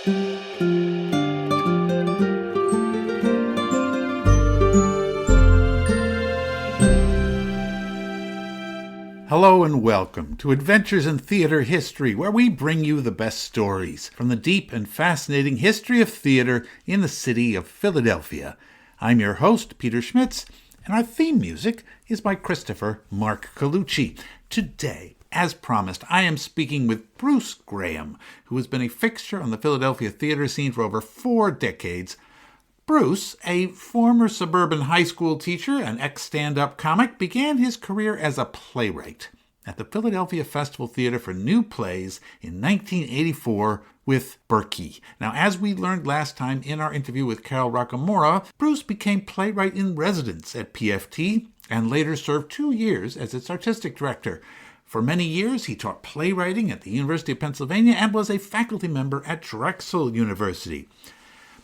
Hello and welcome to Adventures in Theater History, where we bring you the best stories from the deep and fascinating history of theater in the city of Philadelphia. I'm your host, Peter Schmitz, and our theme music is by Christopher Mark Colucci. Today, as promised, I am speaking with Bruce Graham, who has been a fixture on the Philadelphia theater scene for over 4 decades. Bruce, a former suburban high school teacher and ex-stand-up comic, began his career as a playwright at the Philadelphia Festival Theater for New Plays in 1984 with Berkey. Now, as we learned last time in our interview with Carol Rockamora, Bruce became playwright in residence at PFT and later served 2 years as its artistic director. For many years, he taught playwriting at the University of Pennsylvania and was a faculty member at Drexel University.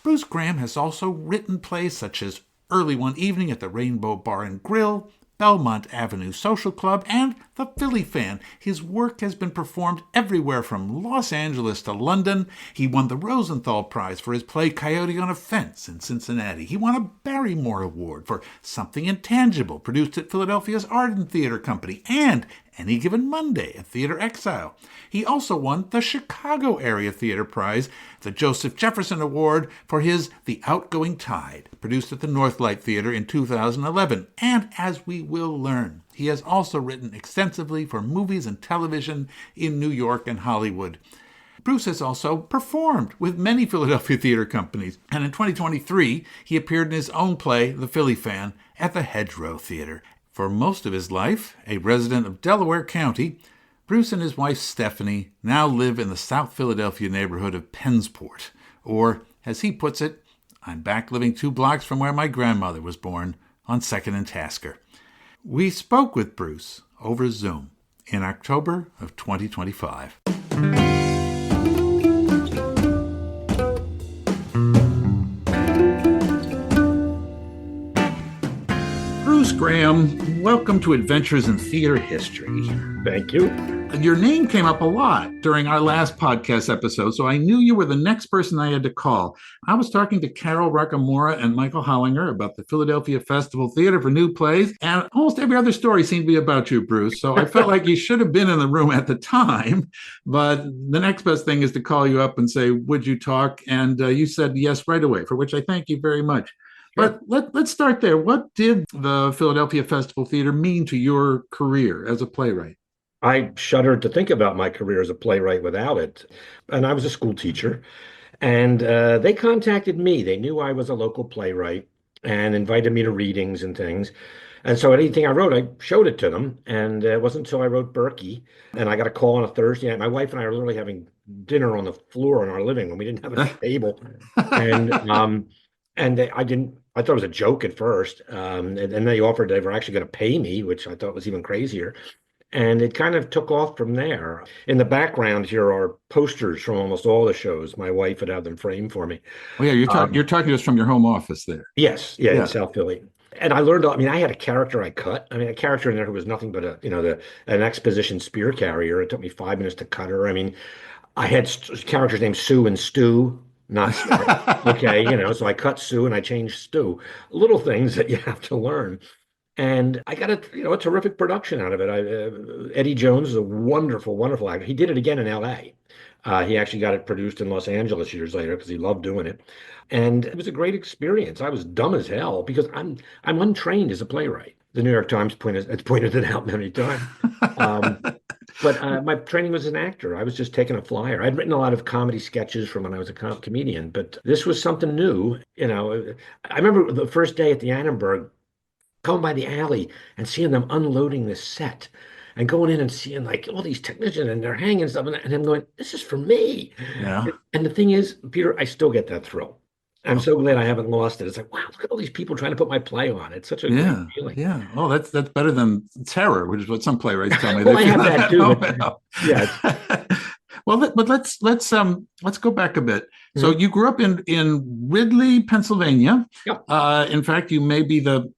Bruce Graham has also written plays such as Early One Evening at the Rainbow Bar and Grill, Belmont Avenue Social Club, and The Philly Fan. His work has been performed everywhere from Los Angeles to London. He won the Rosenthal Prize for his play Coyote on a Fence in Cincinnati. He won a Barrymore Award for Something Intangible, produced at Philadelphia's Arden Theater Company, and Any Given Monday at Theater Exile. He also won the Chicago Area Theater Prize, the Joseph Jefferson Award for his The Outgoing Tide, produced at the Northlight Theater in 2011. And as we will learn, he has also written extensively for movies and television in New York and Hollywood. Bruce has also performed with many Philadelphia theater companies, and in 2023, he appeared in his own play, The Philly Fan, at the Hedgerow Theater. For most of his life, a resident of Delaware County, Bruce and his wife Stephanie now live in the South Philadelphia neighborhood of Pennsport. Or, as he puts it, I'm back living 2 blocks from where my grandmother was born, on 2nd and Tasker. We spoke with Bruce over Zoom in October of 2025. Bruce Graham, welcome to Adventures in Theater History. Thank you. Your name came up a lot during our last podcast episode, so I knew you were the next person I had to call. I was talking to Carol Rockamora and Michael Hollinger about the Philadelphia Festival Theater for New Plays, and almost every other story seemed to be about you, Bruce, so I felt like you should have been in the room at the time, but the next best thing is to call you up and say, would you talk? And you said yes right away, for which I thank you very much. But let's start there. What did the Philadelphia Festival Theater mean to your career as a playwright? I shuddered to think about my career as a playwright without it. And I was a school teacher. And they contacted me. They knew I was a local playwright and invited me to readings and things. And so anything I wrote, I showed it to them. And it wasn't until I wrote Berkey. And I got a call on a Thursday night. My wife and I were literally having dinner on the floor in our living room. We didn't have a table. I thought it was a joke at first. And they offered they were actually going to pay me, which I thought was even crazier. And it kind of took off from there. In the background here are posters from almost all the shows. My wife would have them framed for me. Oh, yeah, you're talking to us from your home office there. Yes, yeah, in South Philly. And I learned, I had a character I cut. A character in there who was nothing but an exposition spear carrier. It took me 5 minutes to cut her. I had characters named Sue and Stu. Not okay, so I cut Sue and I changed Stu. Little things that you have to learn. And I got a terrific production out of it. Eddie Jones is a wonderful, wonderful actor. He did it again in L.A. He actually got it produced in Los Angeles years later because he loved doing it. And it was a great experience. I was dumb as hell because I'm untrained as a playwright. The New York Times pointed it out many times. But my training was an actor. I was just taking a flyer. I'd written a lot of comedy sketches from when I was a comedian, but this was something new. I remember the first day at the Annenberg, going by the alley and seeing them unloading this set and going in and seeing like all these technicians and they're hanging stuff and I'm going, this is for me. Yeah. And the thing is, Peter, I still get that thrill. I'm so glad I haven't lost it. It's like, wow, look at all these people trying to put my play on. It's such a great feeling. Yeah. Oh, that's better than terror, which is what some playwrights tell me. Well, I have that too. Yeah. Well, but let's go back a bit. Mm-hmm. So you grew up in Ridley, Pennsylvania. Yep. In fact, you may be the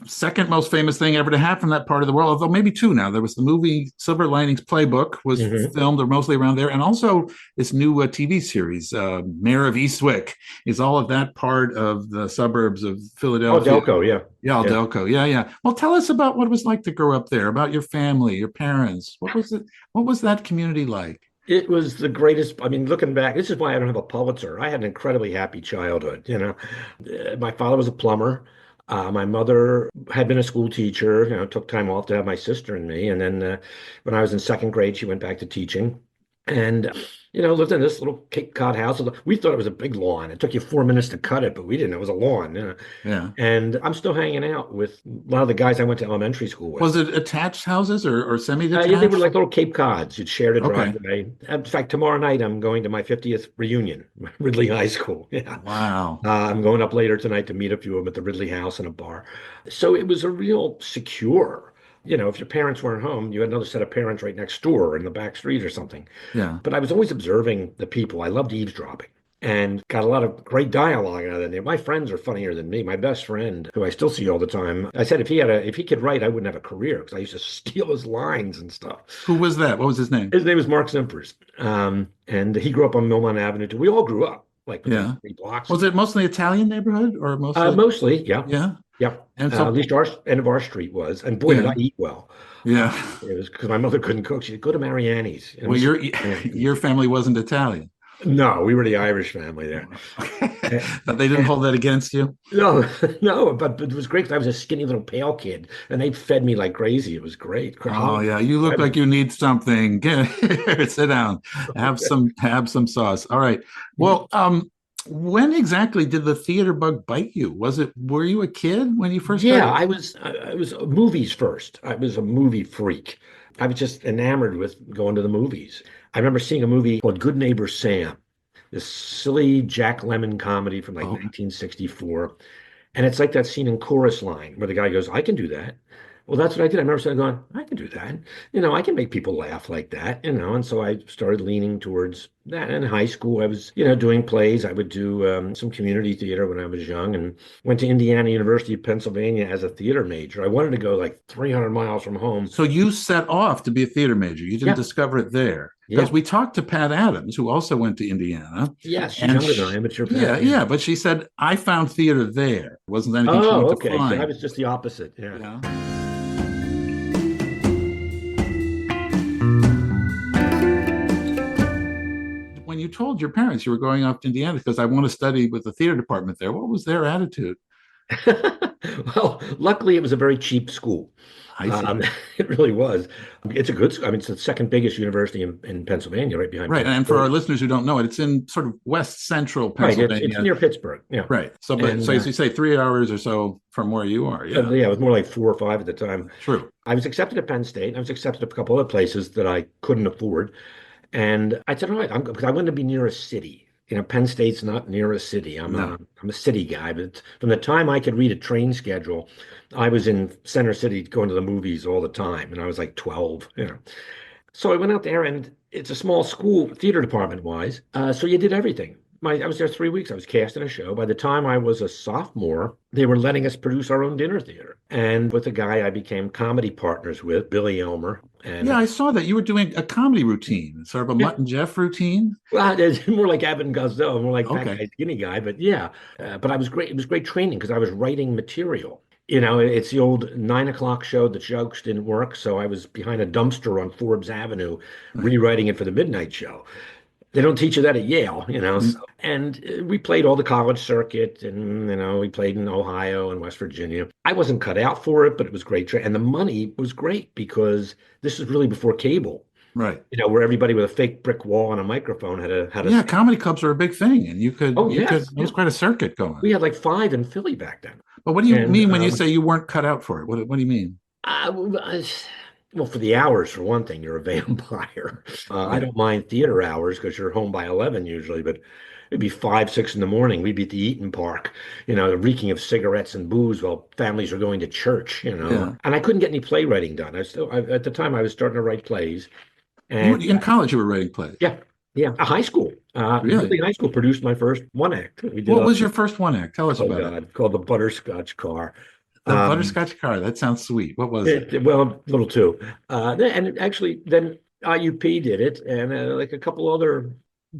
second most famous thing ever to happen from that part of the world, although maybe two now. There was the movie Silver Linings Playbook was Hmm. filmed or mostly around there, and also this new TV series, Mayor of Eastwick. Is all of that part of the suburbs of Oh, Philadelphia? Delco, yeah. Yeah, Yeah. Delco. Yeah, yeah. Well, tell us about what it was like to grow up there, about your family, your parents. What was it? What was that community like? It was the greatest. I mean, looking back, this is why I don't have a Pulitzer. I had an incredibly happy childhood. My father was a plumber. My mother had been a school teacher, took time off to have my sister and me. And then when I was in second grade, she went back to teaching. And, lived in this little Cape Cod house. We thought it was a big lawn. It took you 4 minutes to cut it, but we didn't. It was a lawn. Yeah. And I'm still hanging out with a lot of the guys I went to elementary school with. Was it attached houses or Yeah, they were semi-detached? like little Cape Cods. You'd share a Okay. driveway. In fact, tomorrow night I'm going to my 50th reunion, Ridley High School. Yeah. Wow. I'm going up later tonight to meet a few of them at the Ridley House in a bar. So it was a real secure. If your parents weren't home, you had another set of parents right next door in the back street or something. Yeah. But I was always observing the people. I loved eavesdropping and got a lot of great dialogue out of them. My friends are funnier than me. My best friend, who I still see all the time, I said if he could write, I wouldn't have a career because I used to steal his lines and stuff. Who was that? What was his name? His name is Mark Simpers, and he grew up on Millmont Avenue too. We all grew up like within Yeah. 3 blocks. Was it mostly Italian neighborhood or mostly? Mostly, yeah, Yeah. yeah. And At so, least our end of our street was, and boy, did I yeah, eat well. Uh, yeah. it was because my mother couldn't cook. She said, "Go to Mariani's." Well, your family wasn't Italian. No, we were the Irish family there. But they didn't hold that against you. No, no, but it was great because I was a skinny little pale kid, and they fed me like crazy. It was great. Oh yeah, you look like you need something. Get here, sit down. Have some sauce. All right. Well, when exactly did the theater bug bite you? Were you a kid when you first Yeah, started? I was movies first. I was a movie freak. I was just enamored with going to the movies. I remember seeing a movie called Good Neighbor Sam, this silly Jack Lemmon comedy from like Oh, 1964. And it's like that scene in Chorus Line where the guy goes, I can do that. Well, that's what I did. I remember sitting going, I can do that. I can make people laugh like that. And so I started leaning towards that. In high school, I was, doing plays. I would do some community theater when I was young and went to Indiana University of Pennsylvania as a theater major. I wanted to go like 300 miles from home. so you set off to be a theater major. You didn't Yeah, discover it there because yeah. we talked to Pat Adams, who also went to Indiana, Yes, she's and younger than I am, but you're yeah, Pat. Yeah. yeah, but she said I found theater there. Wasn't anything she Oh, went to okay. So I find. was just the opposite. Yeah. Yeah. When you told your parents you were going off to Indiana because I want to study with the theater department there, what was their attitude? Well, luckily it was a very cheap school. I see. Um, it really was. It's a good school. I mean, it's the second biggest university in Pennsylvania, right behind Right. And for our Pittsburgh. listeners who don't know it, it's in sort of west central Right. It's Pennsylvania. near Pittsburgh. Yeah. Right. So, but And so as you say, 3 hours or so from where you are. Yeah. yeah, it was more like 4 or 5 at the time. True. I was accepted at Penn State. I was accepted at a couple other places that I couldn't afford. And I said, all right, because I wanted to be near a city. Penn State's not near a city. No. I'm a city guy, but from the time I could read a train schedule, I was in Center City going to the movies all the time, and I was like 12. So I went out there, and it's a small school, theater department wise. So you did everything. I was there 3 weeks. I was cast in a show. By the time I was a sophomore, they were letting us produce our own dinner theater. And with a guy I became comedy partners with, Billy Elmer. Yeah, And I saw that you were doing a comedy routine, sort of a yeah, Mutt and Jeff routine. well, it's more like Abbott and Costello, more like that Okay. guy, skinny guy. But yeah, but I was great. It was great training because I was writing material. It's the old 9 o'clock show. The jokes didn't work, so I was behind a dumpster on Forbes Avenue, Right. rewriting it for the midnight show. They don't teach you that at Yale. Mm. And we played all the college circuit, and we played in Ohio and West Virginia. I wasn't cut out for it, but it was great, and the money was great because this is really before cable. Right. Where everybody with a fake brick wall and a microphone had a Yeah, comedy clubs are a big thing, and you could oh you could yes, it yeah. was quite a circuit going. We had like 5 in Philly back then, But what do you and mean when you say you weren't cut out for it? What do you mean? I, well, for the hours, for one thing, you're a vampire. I Right. don't mind theater hours because you're home by 11 usually, but it'd be 5, 6 in the morning. We'd be at the Eaton Park, reeking of cigarettes and booze while families are going to church. Yeah. And I couldn't get any playwriting done. At the time, I was starting to write plays. You And in college you were writing plays. yeah, yeah, a high school. Really? Ridley High School produced my first one act. We did What was your first one act? Tell us oh about it. God, called The Butterscotch Car. The butterscotch car. That sounds sweet. What was it? Well, a little too. And actually, then IUP did it, and like a couple other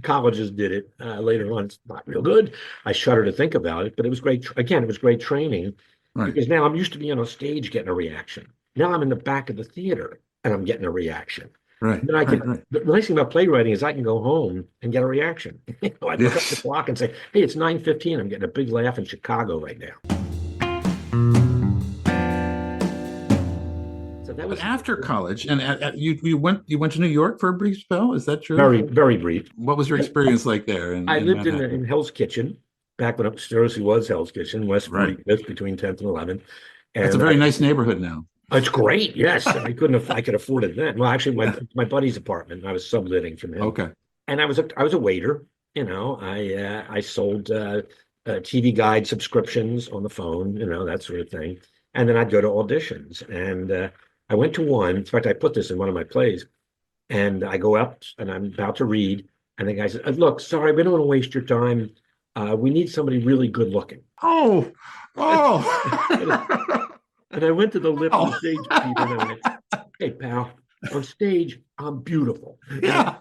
colleges did it later on. It's not real good. I shudder to think about it, but it was great. Again, it was great training Right. because now I'm used to being on stage getting a reaction. Now I'm in the back of the theater and I'm getting a reaction. Right. Then I Right. can. Right. The nice thing about playwriting is I can go home and get a reaction. I look up the Yes. clock and say, "Hey, it's 9:15. I'm getting a big laugh in Chicago right now." So that But was after college, and you went to New York for a brief spell. Is that true? very, very brief. What was your experience like there I in lived in Manhattan? Hell's Kitchen back when upstairs was Hell's Kitchen, West Right. 45th between 10th and 11th. That's a And very nice neighborhood now. it's great. Yes. I could afford it then. Well, actually, my buddy's apartment, I was subletting from him. Okay. And I was a waiter. I sold TV guide subscriptions on the phone, that sort of thing. And then I'd go to auditions. And I went to one. In fact, I put this in one of my plays. And I go up and I'm about to read. And the guy says, "Look, sorry, we don't want to waste your time. We need somebody really good looking." Oh, oh. And I went to the lip on Oh. stage, Peter, and I went, "Hey, pal, on stage, I'm beautiful." Yeah.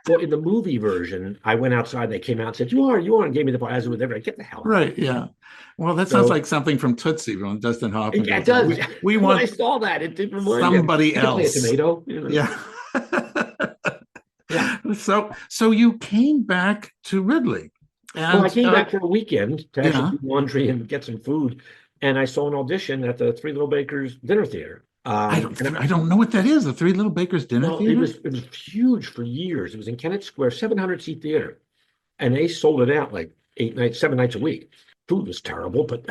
Well, in the movie version, I went outside. They came out and said, "You are," and gave me the part. As with everybody, get the hell out. Right. Yeah. Well, that sounds So like something from Tootsie when Dustin Hoffman it goes, does. We When I want saw that, it did remind me. somebody You could play a else. tomato. Yeah. Yeah. So you came back to Ridley, Well, I and came back for a weekend to yeah. actually do laundry and get some food, and I saw an audition at the Three Little Bakers Dinner Theater. I don't know what that is. The Three Little Bakers Dinner Well, Theater. it was huge for years. It was in Kennett Square, 700-seat theater, and they sold it out like 7 nights a week. Food was terrible, but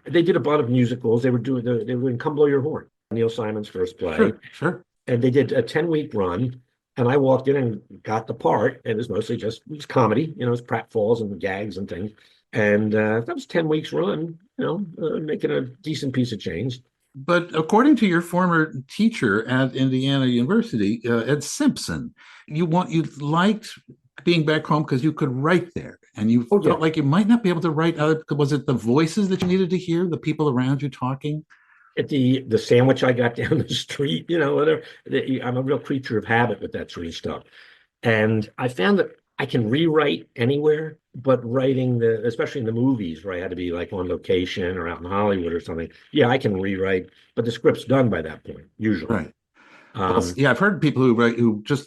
they did a lot of musicals. They were doing Come Blow Your Horn, Neil Simon's first play, Sure. Sure. and they did a 10-week run. And I walked in and got the part, and it was mostly it was comedy, it was pratfalls and gags and things. And that was 10 weeks run, making a decent piece of change. But according to your former teacher at Indiana University, Ed Simpson, you liked being back home because you could write there, and you felt like you might not be able to write other. Was it the voices that you needed to hear, the people around you talking? At the sandwich I got down the street, whatever. I'm a real creature of habit with that sort of stuff. And I found that I can rewrite anywhere, but writing especially in the movies where I had to be like on location or out in Hollywood or something. Yeah, I can rewrite, but the script's done by that point, usually. Right. Yeah, I've heard people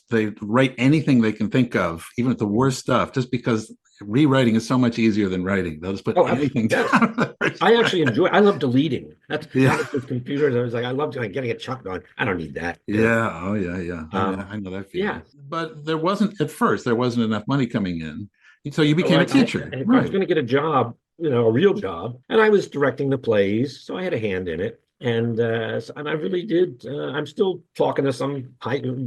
they write anything they can think of, even at the worst stuff, just because rewriting is so much easier than writing. They'll just put anything down. I actually I love deleting. That's with computers. I was like, I love getting a chunk going. I don't need that. Yeah. Oh, yeah. I know that feeling. Yeah. But there wasn't enough money coming in. So you became a teacher. I was going to get a job, a real job. And I was directing the plays. So I had a hand in it. And I really did. I'm still talking to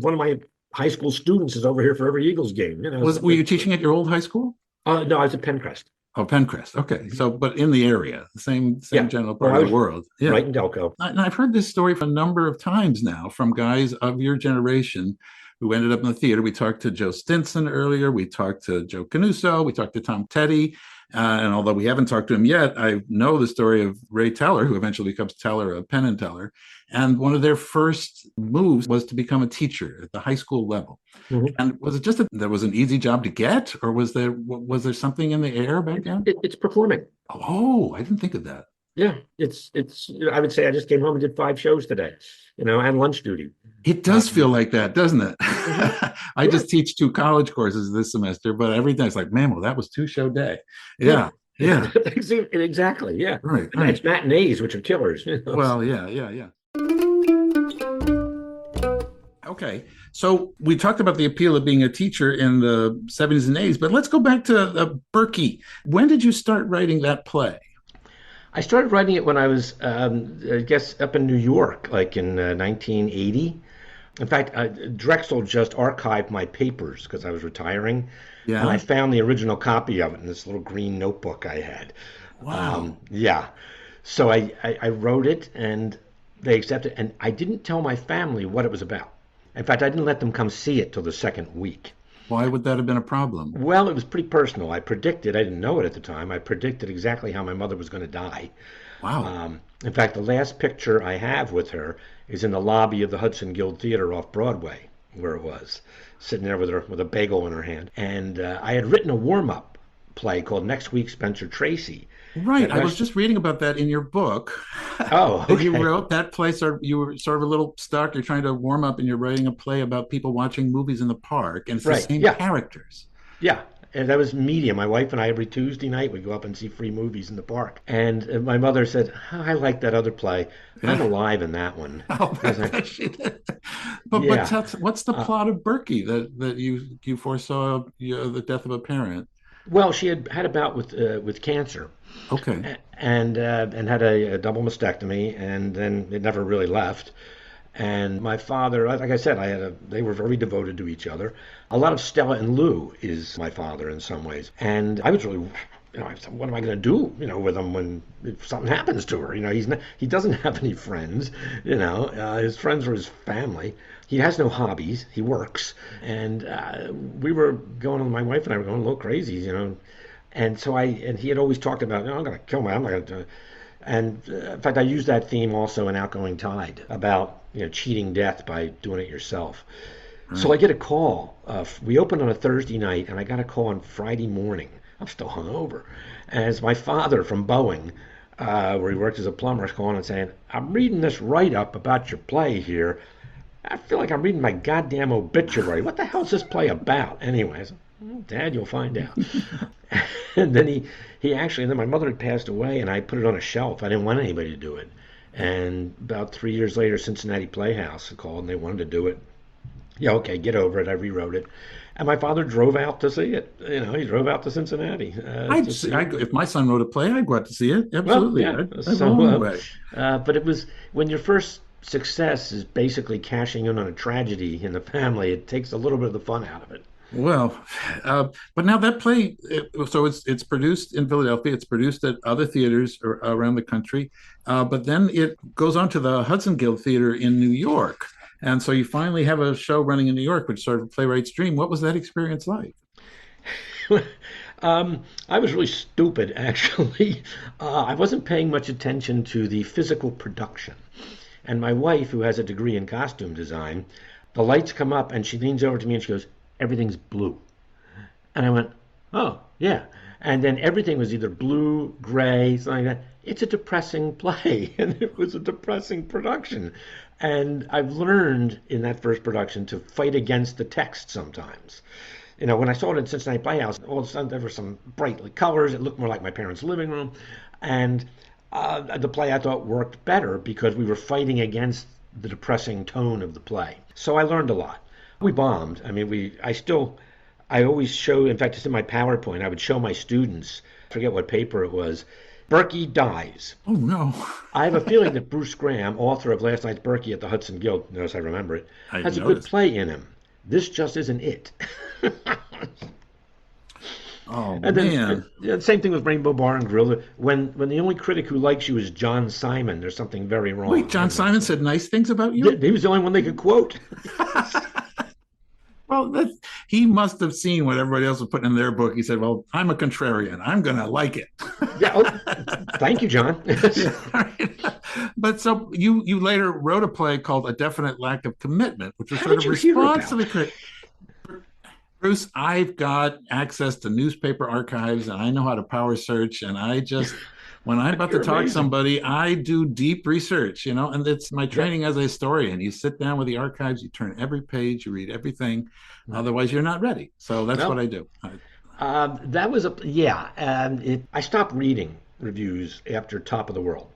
one of my high school students is over here for every Eagles game. Were you teaching at your old high school? No, I was at Pencrest. Oh, Pencrest. Okay. So, but in the area, the same general part of the world. Yeah. Right in Delco. And I've heard this story a number of times now from guys of your generation who ended up in the theater. We talked to Joe Stinson earlier. We talked to Joe Canuso. We talked to Tom Teddy. And although we haven't talked to him yet, I know the story of Ray Teller, who eventually becomes Teller of Penn and Teller. And one of their first moves was to become a teacher at the high school level. Mm-hmm. And was it just that there was an easy job to get, or was there something in the air back then? It's performing. Oh, I didn't think of that. Yeah, it's. I would say I just came home and did 5 shows today, and lunch duty. It does feel like that, doesn't it? I just teach 2 college courses this semester, but every day it's like, man, well, that was 2-show day. Yeah. Exactly. Yeah. Right. It's matinees, which are killers. Well, yeah. Okay, so we talked about the appeal of being a teacher in the 70s and 80s, but let's go back to Berkey. When did you start writing that play? I started writing it when I was, I guess, up in New York, like in 1980. In fact, Drexel just archived my papers because I was retiring. Yeah. And I found the original copy of it in this little green notebook I had. Wow. Yeah. So I wrote it and they accepted it. And I didn't tell my family what it was about. In fact, I didn't let them come see it till the second week. Why would that have been a problem? Well, it was pretty personal. I didn't know it at the time. I predicted exactly how my mother was going to die. Wow. In fact, the last picture I have with her is in the lobby of the Hudson Guild Theater off Broadway, where it was, sitting there with her with a bagel in her hand. And I had written a warm-up play called Next Week Spencer Tracy Right. that I was West. just reading about that in your book Oh, that you okay. wrote that play. You were sort of a little stuck. You're trying to warm up and you're writing a play about people watching movies in the park, and it's the Right. same Yeah. characters. Yeah. And that was media. My wife and I, every Tuesday night, would go up and see free movies in the park. And my mother said, "Oh, I like that other play. I'm Yeah. alive in that one." I'll I was like, bet she did. But yeah. what's the Uh, plot of Berkey that you foresaw the death of a parent? well, she had had a bout with cancer, Okay. and had a double mastectomy, and then it never really left. And my father, like I said, they were very devoted to each other. A lot of Stella and Lou is my father in some ways, and I was really, I said, what am I going to do, with him when if something happens to her? He doesn't have any friends. His friends are his family. He has no hobbies. He works, and we were going. My wife and I were going a little crazy. And he had always talked about, I'm going to kill my, I'm not going to. And in fact, I used that theme also in Outgoing Tide about cheating death by doing it yourself. So I Right. get a call. We opened on a Thursday night, and I got a call on Friday morning. I'm still hungover. And it's my father from Boeing, where he worked as a plumber, calling and saying, "I'm reading this write up about your play here. I feel like I'm reading my goddamn obituary. What the hell's this play about?" Anyways, Dad, you'll find out. And then and then my mother had passed away, and I put it on a shelf. I didn't want anybody to do it. And about 3 years later, Cincinnati Playhouse called, and they wanted to do it. Yeah, okay, get over it. I rewrote it. And my father drove out to see it. He drove out to Cincinnati to see it. If my son wrote a play, I'd go out to see it. Well, Absolutely. yeah. I'd go a So, long way. but it was when your first success is basically cashing in on a tragedy in the family, it takes a little bit of the fun out of it. Well, but now that play, so it's produced in Philadelphia. It's produced at other theaters around the country, but then it goes on to the Hudson Guild Theater in New York, and so you finally have a show running in New York, which sort of playwright's dream. What was that experience like? I was really stupid, actually. I wasn't paying much attention to the physical production. And my wife, who has a degree in costume design, the lights come up and she leans over to me and she goes, "Everything's blue." And I went, "Oh, yeah." And then everything was either blue, gray, something like that. It's a depressing play, and it was a depressing production. And I've learned in that first production to fight against the text sometimes. When I saw it in Cincinnati Playhouse, all of a sudden there were some bright colors. It looked more like my parents' living room. And the play I thought worked better because we were fighting against the depressing tone of the play. So I learned a lot. We bombed. I mean, I always show, in fact, it's in my PowerPoint, I would show my students, I forget what paper it was, Berkey dies. Oh no, I have a feeling that Bruce Graham, author of last night's Berkey at the Hudson Guild, notice I remember it, I has a good noticed. play in him. This just isn't it. Oh And then man, the same thing with Rainbow Bar and Grill. When the only critic who likes you is John Simon, there's something very wait, wrong. John Simon said nice things about you? He was the only one they could quote. Well, he must have seen what everybody else was putting in their book. He said, "Well, I'm a contrarian. I'm going to like it." Yeah. Oh, thank you, John. Yeah, right. But so you later wrote a play called "A Definite Lack of Commitment," which was How sort did of you hear response to about the that? critic. Bruce, I've got access to newspaper archives and I know how to power search. And when I'm about to You're talk to amazing. somebody, I do deep research, and it's my Yeah. training as a historian. You sit down with the archives, you turn every page, you read everything. Otherwise, you're not ready. So that's what Well, I do. that was yeah. I stopped reading reviews after Top of the World.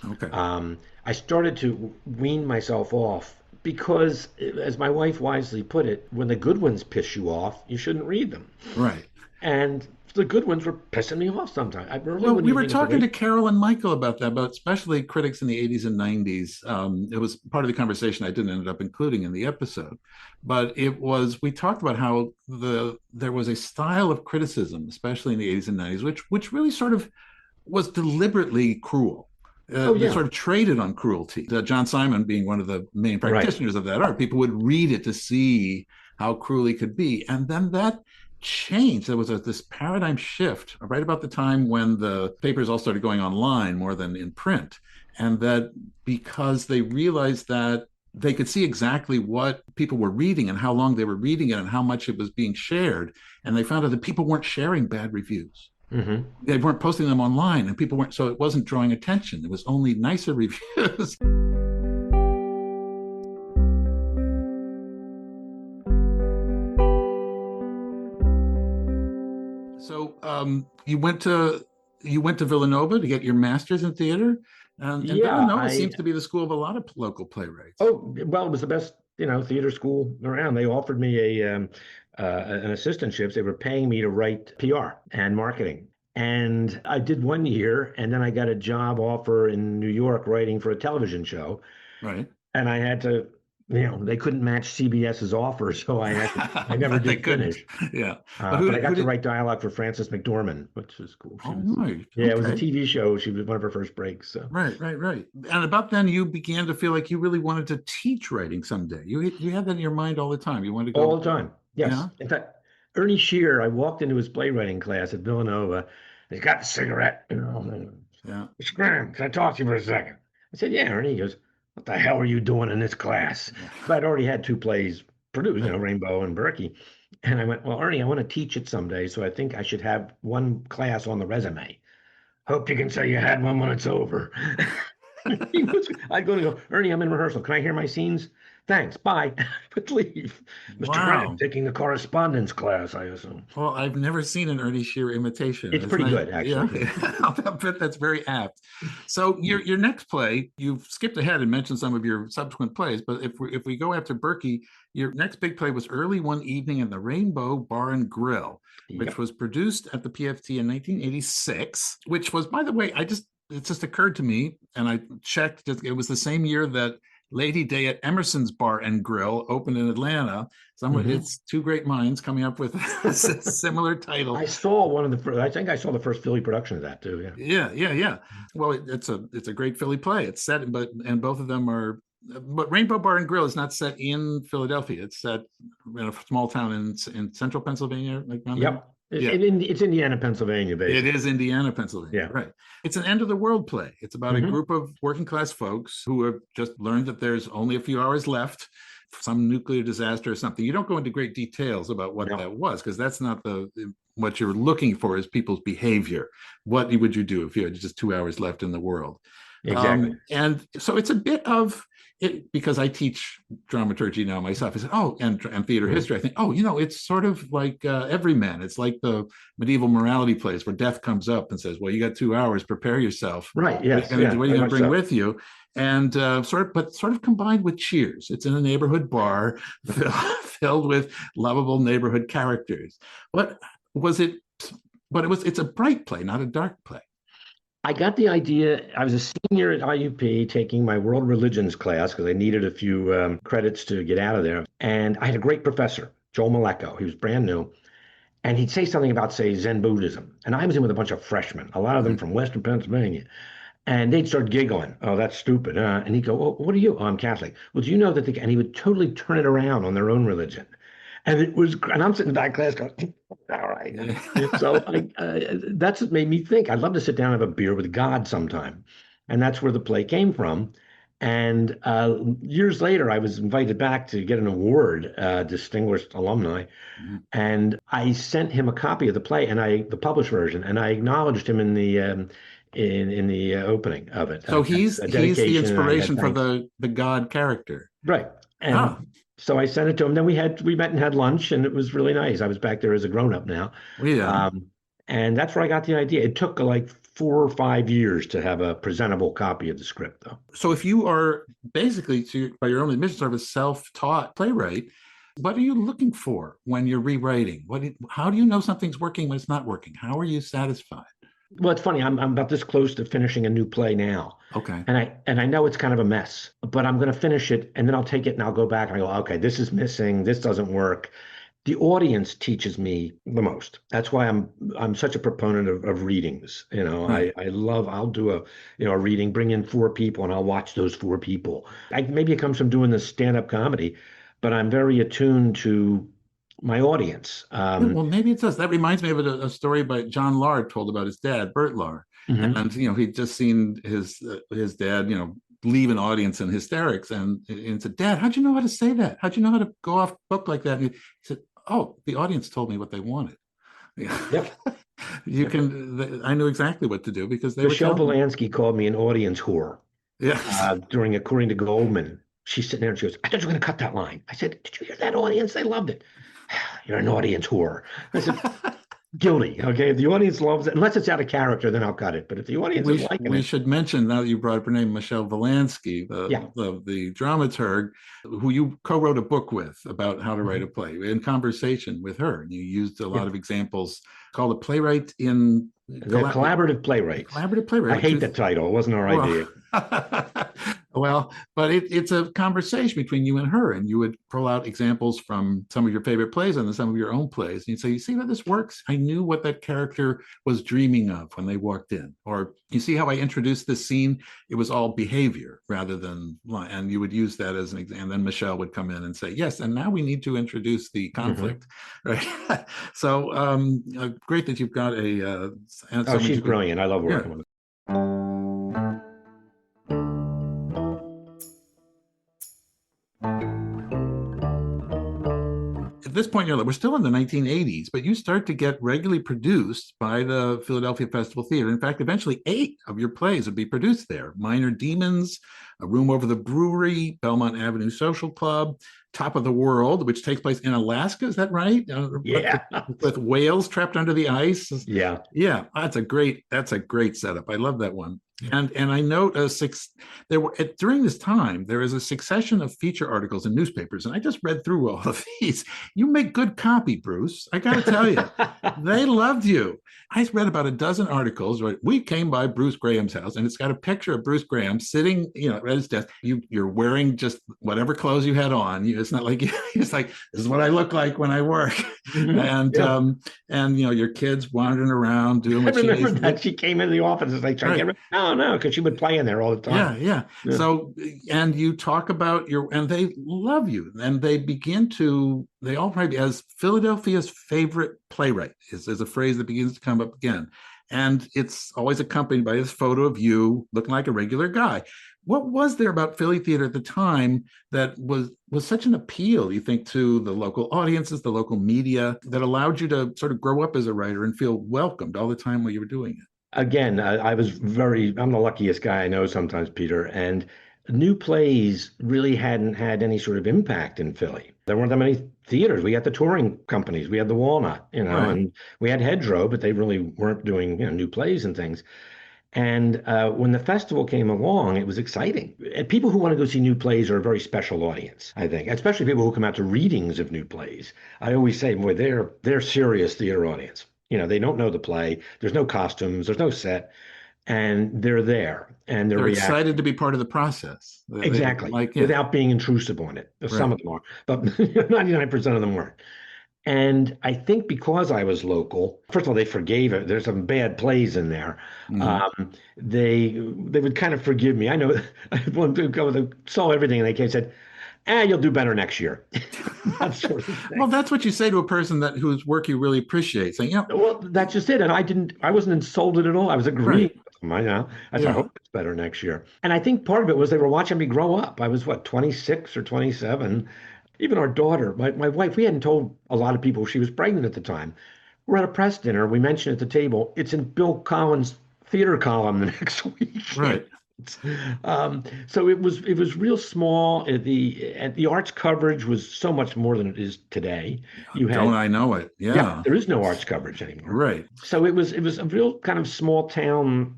Okay. I started to wean myself off because, as my wife wisely put it, when the good ones piss you off, you shouldn't read them. Right. And the good ones were pissing me off sometimes. I really Well, wouldn't we even were think it's a talking to rape. Carol and Michael about that, but especially critics in the 80s and 90s. It was part of the conversation I didn't end up including in the episode, but we talked about how there was a style of criticism, especially in the 80s and 90s, which really sort of was deliberately cruel. Oh That yeah, sort of traded on cruelty. John Simon being one of the main right. practitioners of that art, people would read it to see how cruel he could be, and then that changed. There was this paradigm shift right about the time when the papers all started going online more than in print. And that because they realized that they could see exactly what people were reading and how long they were reading it and how much it was being shared. And they found out that people weren't sharing bad reviews. Hmm. They weren't posting them online and people weren't, so it wasn't drawing attention. It was only nicer reviews. So you went to Villanova to get your master's in theater, and Yeah, Villanova seems to be the school of a lot of local playwrights. oh, well, it was the best, theater school around. They offered me an assistantship. They were paying me to write PR and marketing. And I did 1 year, and then I got a job offer in New York writing for a television show. Right. And I had to, they couldn't match CBS's offer, so I never But they did couldn't. finish. Yeah. But But I who got to did? write dialogue for Frances McDormand, which was cool. Oh, right. Yeah, it was a Okay. TV show. She was one of her first breaks. So Right, right, right. And about then, you began to feel like you really wanted to teach writing someday. You had that in your mind all the time. You wanted to all go. the time. Yeah. Yes. In fact, Ernie Shear, I walked into his playwriting class at Villanova. He's got the cigarette. Yeah. Mr. Graham, can I talk to you for a second? I said, yeah, Ernie. He goes, what the hell are you doing in this class? But I'd already had two plays produced, Right. Rainbow and Berkey. And I went, well, Ernie, I want to teach it someday. So I think I should have one class on the resume. Hope you can say you had one when it's over. I'd go, Ernie, I'm in rehearsal. Can I hear my scenes? Thanks. Bye. But leave. Mr. Graham Wow. taking the correspondence class, I assume. Well, I've never seen an Ernie Shear imitation. It's It's pretty not, good, yeah, actually. I bet that's very apt. So your next play, you've skipped ahead and mentioned some of your subsequent plays, but if we go after Berkey, your next big play was Early One Evening in the Rainbow Bar and Grill, which Yep. was produced at the PFT in 1986, which was, by the way, it just occurred to me, and I checked, it was the same year that Lady Day at Emerson's Bar and Grill opened in Atlanta. Hmm. It's two great minds coming up with a similar title. I saw one of the first, I think I saw the first Philly production of that too. Yeah. Yeah, yeah, yeah. Well, it's a great Philly play. It's set, and both of them are. But Rainbow Bar and Grill is not set in Philadelphia. It's set in a small town in central Pennsylvania, like around there. Yep. Yeah, It's Indiana, Pennsylvania, it basically. is Indiana, Pennsylvania. Yeah. Right. It's an end of the world play. It's about a Hmm. group of working class folks who have just learned that there's only a few hours left, some nuclear disaster or something. You don't go into great details about what No, that was, because that's not what you're looking for is people's behavior. What would you do if you had just 2 hours left in the world? exactly. And so it's a bit of it, because I teach dramaturgy now myself. I said, oh, and theater Mhm. history. I think, oh, it's sort of like Everyman. It's like the medieval morality plays where death comes up and says, well, you got 2 hours, prepare yourself. Right. What Yes. are you Yeah. going Very to much bring so. with you? And sort of combined with Cheers. It's in a neighborhood bar filled with lovable neighborhood characters. What was it? But it's a bright play, not a dark play. I got the idea. I was a senior at IUP taking my world religions class because I needed a few credits to get out of there. And I had a great professor, Joel Maleko. He was brand new. And he'd say something about, say, Zen Buddhism. And I was in with a bunch of freshmen, a lot of them Right. from Western Pennsylvania. And they'd start giggling. Oh, that's stupid. And he'd go, oh, what are you? Oh, I'm Catholic. Well, do you know that and he would totally turn it around on their own religion. And it was, and I'm sitting in that class going, all right. Yeah. So that's what made me think I'd love to sit down and have a beer with God sometime. And that's where the play came from. And years later, I was invited back to get an award, distinguished alumni. And I sent him a copy of the play and the published version, and I acknowledged him in the opening of it. So Had he's a the dedication, and I had inspiration for thanks. the God character. Right. Ah, And so I sent it to him. Then we met and had lunch, and it was really nice. I was back there as a grown up now. yeah. Um, and that's where I got the idea. It took like 4 or 5 years to have a presentable copy of the script, though. So if you are basically, by your own admission, sort of a self-taught playwright, what are you looking for when you're rewriting? How do you know something's working when it's not working? How are you satisfied? Well, it's funny. I'm about this close to finishing a new play now, Okay. and I know it's kind of a mess, but I'm going to finish it, and then I'll take it and I'll go back and I go, okay, this is missing. This doesn't work. The audience teaches me the most. That's why I'm such a proponent of readings. Right. I love. I'll do a reading, bring in four people, and I'll watch those four people. Maybe it comes from doing the stand-up comedy, but I'm very attuned to my audience. Yeah, well, maybe it does. That reminds me of a story by John Lahr told about his dad, Bert Lahr, Mhm. and he'd just seen his dad, leave an audience in hysterics, and said, "Dad, how'd you know how to say that? How'd you know how to go off book like that?" And he said, "Oh, the audience told me what they wanted." Yep. You can. I knew exactly what to do because they were Michelle telling me. Volansky called me an audience whore Yes. during According to Goldman. She's sitting there and she goes, I thought you were going to cut that line. I said, did you hear that, audience? They loved it. You're an audience whore. I said, guilty. Okay. If the audience loves it, unless it's out of character, then I'll cut it. But if the audience is liking We it, should mention, now that you brought up her name, Michelle Volansky, yeah. the dramaturg, who you co-wrote a book with about how to write a Mhm. play. In conversation with her, and you used a lot Yeah. of examples called a playwright in The collaborative playwrights. collaborative playwright, I which hate the is title. It wasn't our well, idea. well, but it's a conversation between you and her, and you would pull out examples from some of your favorite plays and then some of your own plays, and you'd say, "You see how this works? I knew what that character was dreaming of when they walked in." Or, "You see how I introduced this scene? It was all behavior rather than," and you would use that as an example. And then Michelle would come in and say, "Yes, and now we need to introduce the Mhm. conflict," right? So great that you've got Oh, someone she's you could, brilliant. I love yeah. working with her. At this point in your life, we're still in the 1980s, but you start to get regularly produced by the Philadelphia Festival Theater. In fact, eventually 8 of your plays would be produced there: Minor Demons, A Room Over the Brewery, Belmont Avenue Social Club, Top of the World, which takes place in Alaska. Is that right? Yeah. With whales trapped under the ice. Yeah. Yeah, that's a great setup. I love that one. And I note there were during this time there is a succession of feature articles in newspapers, and I just read through all of these. You make good copy, Bruce. I got to tell you, they loved you. I read about a dozen articles. Right, we came by Bruce Graham's house, and it's got a picture of Bruce Graham sitting, at his desk. You're wearing just whatever clothes you had on. It's not like it's like, this is what I look like when I work, Mhm. and Yeah. your kids wandering around doing I what she remember needs to that do. she came into the office and like, trying to get Right. rid. No, no, because she would play in there all the time. Yeah, yeah. Yeah. So, and you talk about and they love you, and they all probably, as Philadelphia's favorite playwright is a phrase that begins to come up again. And it's always accompanied by this photo of you looking like a regular guy. What was there about Philly theater at the time that was such an appeal, you think, to the local audiences, the local media, that allowed you to sort of grow up as a writer and feel welcomed all the time while you were doing it? Again, I'm the luckiest guy I know sometimes, Peter. And new plays really hadn't had any sort of impact in Philly. There weren't that many theaters. We had the touring companies. We had the Walnut, Right. and we had Hedgerow, but they really weren't doing, new plays and things. And when the festival came along, it was exciting. And people who want to go see new plays are a very special audience, I think, especially people who come out to readings of new plays. I always say, boy, they're serious theater audience. They don't know the play. There's no costumes. There's no set, and they're there and they're They're reacting. excited to be part of the process. They Exactly, like, yeah, without being intrusive on it. Some right. of them are, but 99% of them weren't. And I think because I was local, first of all, they forgave it. There's some bad plays in there. Hmm. They would kind of forgive me. I know I had one to go that saw everything and they came and said, you'll do better next year. That sort of Well, thing. that's what you say to a person whose work you really appreciate, saying, "Yeah, Well, that's just it. And I wasn't insulted at all. I was agreeing right, with them. I said, I yeah, hope it's better next year. And I think part of it was they were watching me grow up. I was what, 26 or 27. Even our daughter, my wife, we hadn't told a lot of people she was pregnant at the time. We're at a press dinner. We mentioned at the table, it's in Bill Collins' theater column the next week. right." So it was real small. The arts coverage was so much more than it is today. You Don't had I know it? Yeah, Yeah, there is no arts coverage anymore. right. So it was a real kind of small town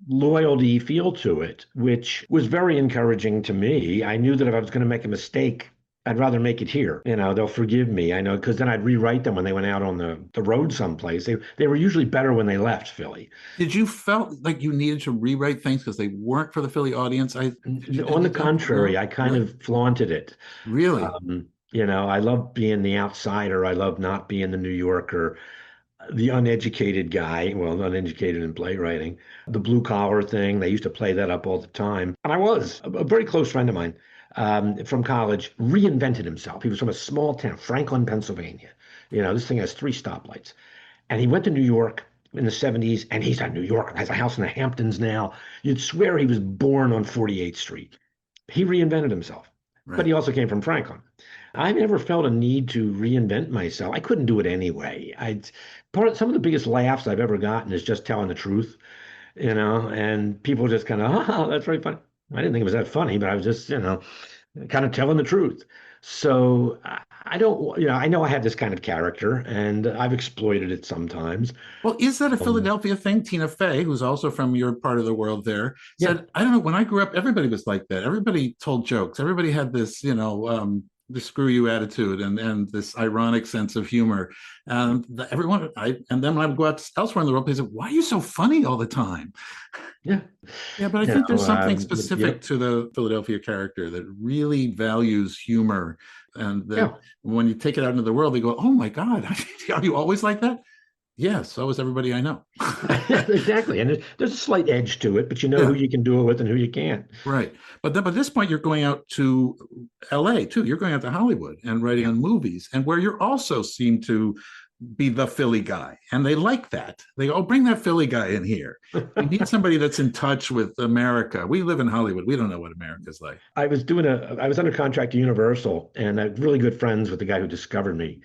loyalty feel to it, which was very encouraging to me. I knew that if I was going to make a mistake, I'd rather make it here. They'll forgive me. I know because then I'd rewrite them when they went out on the road someplace. They were usually better when they left Philly. Did you felt like you needed to rewrite things because they weren't for the Philly audience? Did On you the feel contrary, no, I kind really, of flaunted it. really, I love being the outsider. I love not being the New Yorker, the uneducated guy, well, uneducated in playwriting, the blue collar thing. They used to play that up all the time. And I was a very close friend of mine from college, reinvented himself. He was from a small town, Franklin, Pennsylvania. This thing has three stoplights. And he went to New York in the 70s, and he's a New Yorker, has a house in the Hamptons now. You'd swear he was born on 48th Street. He reinvented himself, but Right. he also came from Franklin. I never felt a need to reinvent myself. I couldn't do it anyway. Some of the biggest laughs I've ever gotten is just telling the truth, and people just kind of, oh, that's very funny. I didn't think it was that funny, but I was just, kind of telling the truth. So I don't, I know I have this kind of character and I've exploited it sometimes. Well, is that a Um, Philadelphia thing? Tina Fey, who's also from your part of the world there, yeah, said, I don't know, when I grew up, everybody was like that. Everybody told jokes. Everybody had this, the screw you attitude and this ironic sense of humor. And and then when I would go out elsewhere in the world, they said, why are you so funny all the time? yeah, Yeah, but I you think there's know, something yeah, specific to the Philadelphia character that really values humor. And that yeah. when you take it out into the world, they go, oh my God, are you always like that? Yes, so is everybody I know. Exactly. And there's a slight edge to it, but you know who Yeah, you can do it with and who you can't. right. But then, by this point, you're going out to LA too. You're going out to Hollywood and writing Yeah. on movies, and where you also seem to be the Philly guy. And they like that. They go, oh, bring that Philly guy in here. We need somebody that's in touch with America. We live in Hollywood. We don't know what America's like. I was under contract to Universal and I'm really good friends with the guy who discovered me.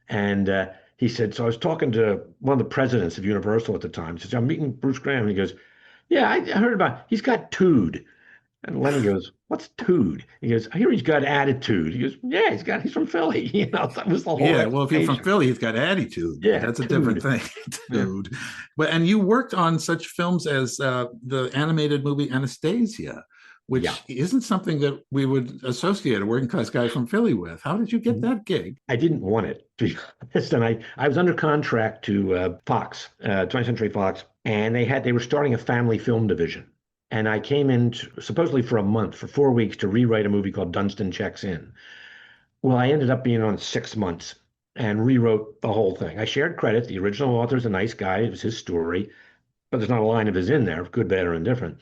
And he said, so I was talking to one of the presidents of Universal at the time. He says, I'm meeting Bruce Graham. And he goes, yeah, I heard he's got Tude. And Lenny goes, what's Tude? He goes, I hear he's got attitude. He goes, yeah, he's from Philly. That was the whole Yeah, well, if you're from explanation. Philly, he's got attitude, but Yeah, that's a different Tude. thing, Yeah. dude. But and you worked on such films as the animated movie Anastasia, Yeah. which isn't something that we would associate a working class guy from Philly with. How did you get that gig? I didn't want it, to be honest. And I was under contract to Fox, 20th Century Fox, and they were starting a family film division. And I came in supposedly for a month, for 4 weeks, to rewrite a movie called Dunstan Checks In. Well, I ended up being on 6 months and rewrote the whole thing. I shared credit. The original author's a nice guy. It was his story, but there's not a line of his in there, good, bad, or indifferent.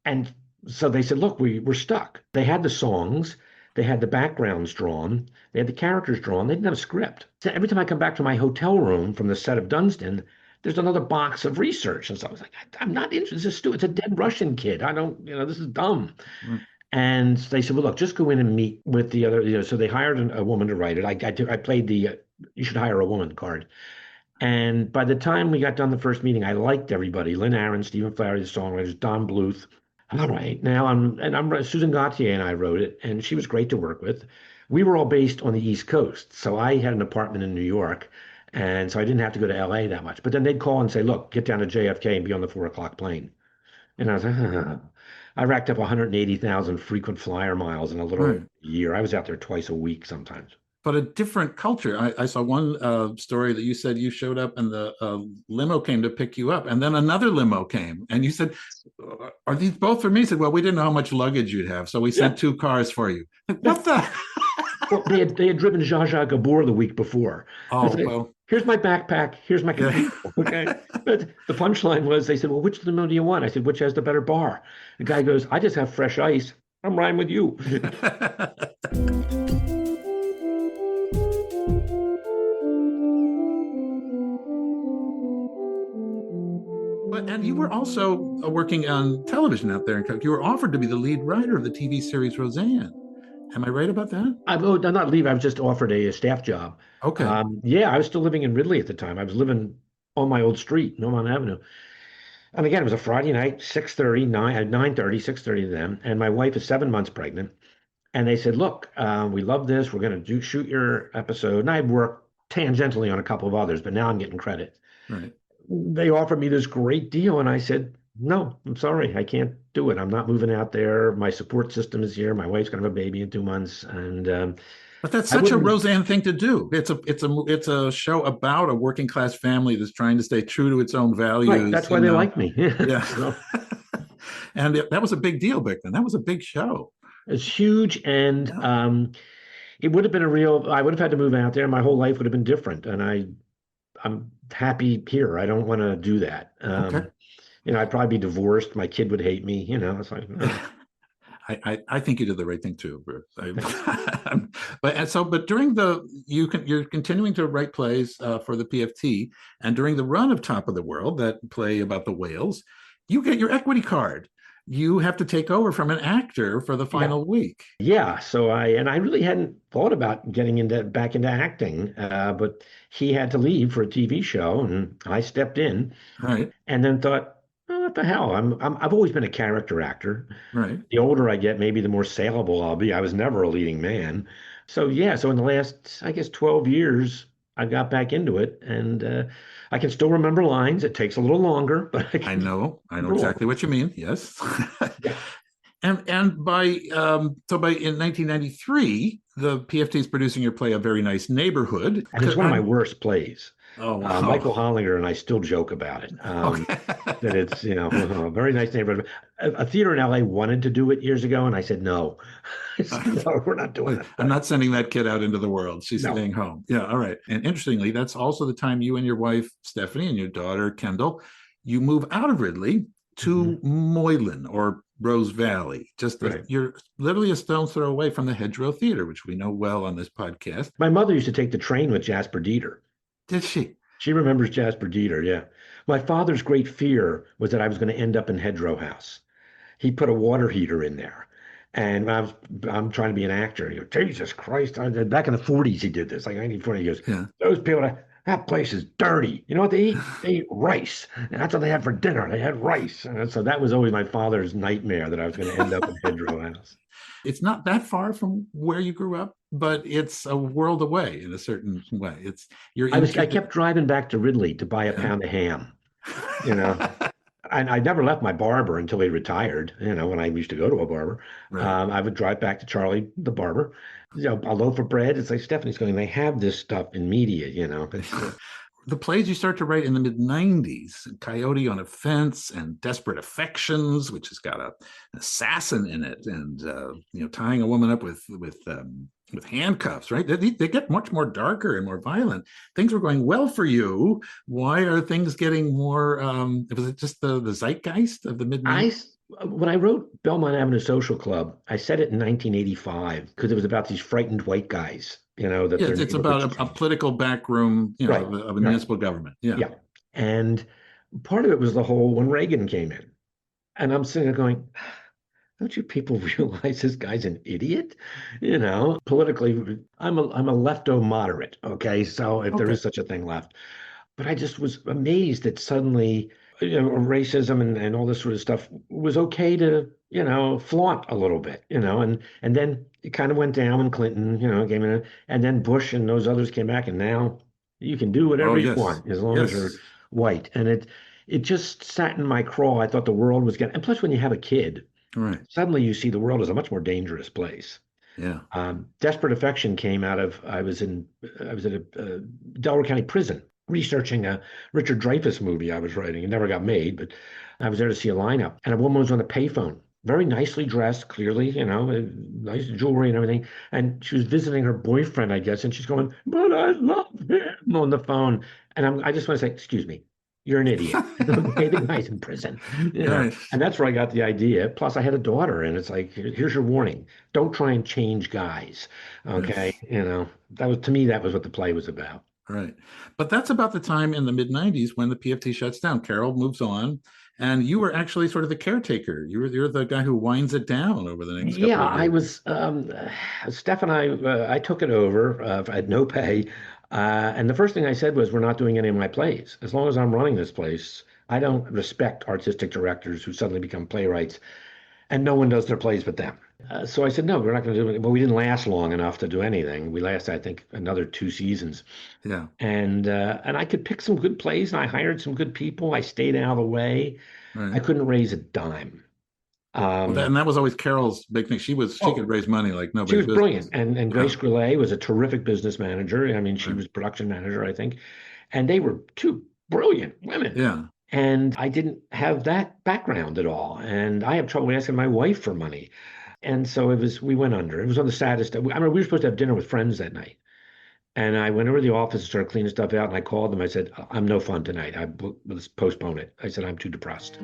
And so they said, look, we're stuck. They had the songs, they had the backgrounds drawn, they had the characters drawn, they didn't have a script. So every time I come back to my hotel room from the set of Dunstan, there's another box of research. And so I was like, I'm not interested. This is stupid. It's a dead Russian kid. I don't, this is dumb. And they said, well, look, just go in and meet with the other, so they hired a woman to write it. I played the you should hire a woman card. And by the time we got done the first meeting, I liked everybody. Lynn Aaron, Stephen Flaherty, the songwriters, Don Bluth. All right, now I'm Susan Gauthier and I wrote it, and she was great to work with. We were all based on the East Coast, so I had an apartment in New York, and so I didn't have to go to LA that much. But then they'd call and say, "Look, get down to JFK and be on the 4 o'clock plane." And I was like, I racked up 180,000 frequent flyer miles in a little Right. year. I was out there twice a week sometimes. But a different culture. I saw one story that you said you showed up and the limo came to pick you up, and then another limo came, and you said, "Are these both for me?" He said, "Well, we didn't know how much luggage you'd have, so we Yeah, sent two cars for you." Like, yeah. what the? Well, they had driven Zsa Gabor the week before. It's Oh like, well, here's my backpack, here's my yeah. computer. Okay. But the punchline was they said, well, which limo do you want? I said, which has the better bar? The guy goes, I just have fresh ice. I'm riding with you. But and you were also working on television out there, and you were offered to be the lead writer of the TV series Roseanne. Am I right about that? I'm not leaving. I was just offered a staff job. Okay, Yeah, I was still living in Ridley at the time. I was living on my old street, Normand Avenue. And again, it was a Friday night, 6:30, 9:30, 6:30 to them. And my wife is 7 months pregnant. And they said, look, we love this. We're going to shoot your episode. And I had worked tangentially on a couple of others, but now I'm getting credit. right. They offered me this great deal. And I said, no, I'm sorry. I can't do it. I'm not moving out there. My support system is here. My wife's going to have a baby in 2 months. And But that's I such a wouldn't, Roseanne thing to do. It's a show about a working class family that's trying to stay true to its own right. values. That's why they like me. Yeah. So And that was a big deal back then. That was a big show. it's huge. And Yeah. it would have been I would have had to move out there. My whole life would have been different. And I'm happy here. I don't want to do that. Okay. I'd probably be divorced. My kid would hate me. It's like, I think you did the right thing too, Bruce. But during you're continuing to write plays for the PFT, and during the run of Top of the World, that play about the whales, you get your equity card. You have to take over from an actor for the Yeah. final week. Yeah, so I really hadn't thought about getting into back into acting, but he had to leave for a TV show, and I stepped in, Right, and then thought, oh, what the hell? I've always been a character actor. right. The older I get, maybe the more saleable I'll be. I was never a leading man, so yeah. So in the last, I guess, 12 years, I got back into it, and I can still remember lines. It takes a little longer, but I can I know remember exactly lines. what you mean. Yes. Yeah, And by in 1993, the PFT is producing your play A Very Nice Neighborhood. and it's one of my worst plays. Oh, wow. Michael Hollinger and I still joke about it. Okay. That it's, a very nice neighborhood. A theater in LA wanted to do it years ago, and I said no. I said, no, we're not doing that I'm play. not sending that kid out into the world. She's No. staying home. Yeah, all right. And interestingly, that's also the time you and your wife, Stephanie, and your daughter, Kendall, you move out of Ridley Hmm. to Moylan or Rose Valley. Right. You're literally a stone's throw away from the Hedgerow Theater, which we know well on this podcast. My mother used to take the train with Jasper Dieter. Did she? She remembers Jasper Dieter, yeah. My father's great fear was that I was going to end up in Hedgerow House. He put a water heater in there. And I'm trying to be an actor. He goes, Jesus Christ. Back in the 40s, he did this, like 1940. He goes, Yeah. those people, that place is dirty. You know what they eat? They eat rice. And that's what they had for dinner. They had rice. And so that was always my father's nightmare, that I was going to end up in Hedgerow House. It's not that far from where you grew up, but it's a world away in a certain way. It's you're in. I kept driving back to Ridley to buy a pound of ham, you know. And I never left my barber until he retired. When I used to go to a barber, Right. I would drive back to Charlie, the barber, a loaf of bread. It's like Stephanie's going, they have this stuff in media, The plays you start to write in the mid 90s, Coyote on a Fence and Desperate Affections, which has got an assassin in it, and tying a woman up with handcuffs, right? They get much more darker and more violent. Things were going well for you. Why are things getting more? Was it just the zeitgeist of the mid 90s? When I wrote Belmont Avenue Social Club, I said it in 1985 because it was about these frightened white guys, that Yeah, their it's about neighborhoods a political backroom, right, of a right, municipal government. Yeah. yeah. And part of it was the whole when Reagan came in, and I'm sitting there going, don't you people realize this guy's an idiot? Politically, I'm a lefto moderate. Okay, so if there Okay. is such a thing left, but I just was amazed that suddenly, racism and all this sort of stuff was okay to, flaunt a little bit, and then it kind of went down when Clinton, came in, and then Bush and those others came back, and now you can do Oh, whatever you yes. want as long as you're Yes. white. And it just sat in my craw. I thought the world was getting, and plus when you have a kid, All right. suddenly you see the world as a much more dangerous place. Yeah. Desperate Affection came out of I was at a Delaware County prison researching a Richard Dreyfuss movie I was writing. It never got made, but I was there to see a lineup, and a woman was on the payphone, very nicely dressed, clearly, nice jewelry and everything, and she was visiting her boyfriend, I guess, and she's going, "But I love him," on the phone, and I just want to say, "Excuse me, you're an idiot." Okay, the guy's in prison, Right. and that's where I got the idea. Plus, I had a daughter, and it's like, here's your warning: don't try and change guys. Okay, Yes. that was to me that was what the play was about. Right. But that's about the time in the mid 90s when the PFT shuts down. Carol moves on, and you were actually sort of the caretaker. You're the guy who winds it down over the next Yeah, couple of I years. was. Steph and I took it over at no pay, and the first thing I said was, "We're not doing any of my plays. As long as I'm running this place, I don't respect artistic directors who suddenly become playwrights, and no one does their plays but them." So I said, "No, we're not going to do it." But we didn't last long enough to do anything. We lasted, I think, another 2 seasons, Yeah. and I could pick some good plays, and I hired some good people. I stayed out of the way. I Right. couldn't raise a dime. Well, Um, that was always Carol's big thing. She could oh, raise money like She nobody's was brilliant. business. And Yeah. Grace Grillet was a terrific business manager. I mean, she Right. was production manager, I think. And they were two brilliant women. Yeah. And I didn't have that background at all. And I have trouble asking my wife for money. And so we went under. It was on the saddest. I mean, we were supposed to have dinner with friends that night. And I went over to the office and started cleaning stuff out. And I called them. I said, I'm no fun tonight. Let's postpone it. I said, I'm too depressed.